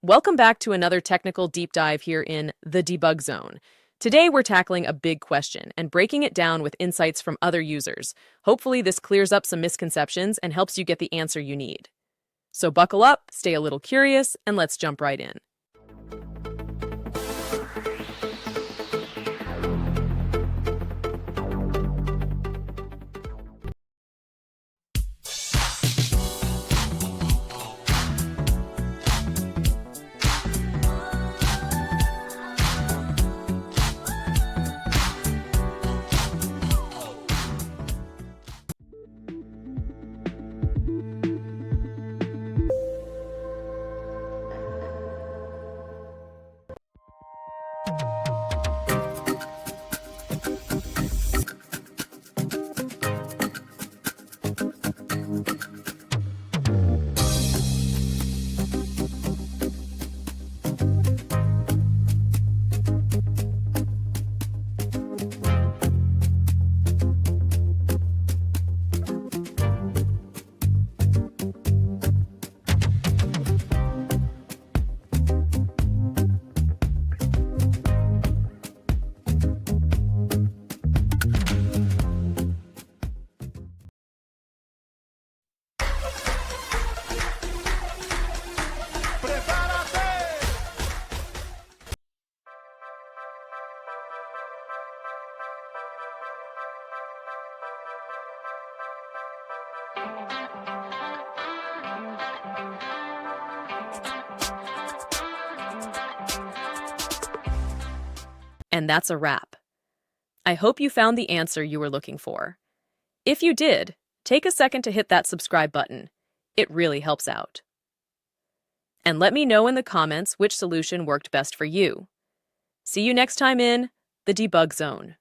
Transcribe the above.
Welcome back to another technical deep dive here in the debug zone. Today we're tackling a big question and breaking it down with insights from other users. Hopefully this clears up some misconceptions and helps you get the answer you need. So buckle up, stay a little curious, and let's jump right in. And that's a wrap. I hope you found the answer you were looking for. If you did, take a second to hit that subscribe button. It really helps out. And let me know in the comments which solution worked best for you. See you next time in the debug zone.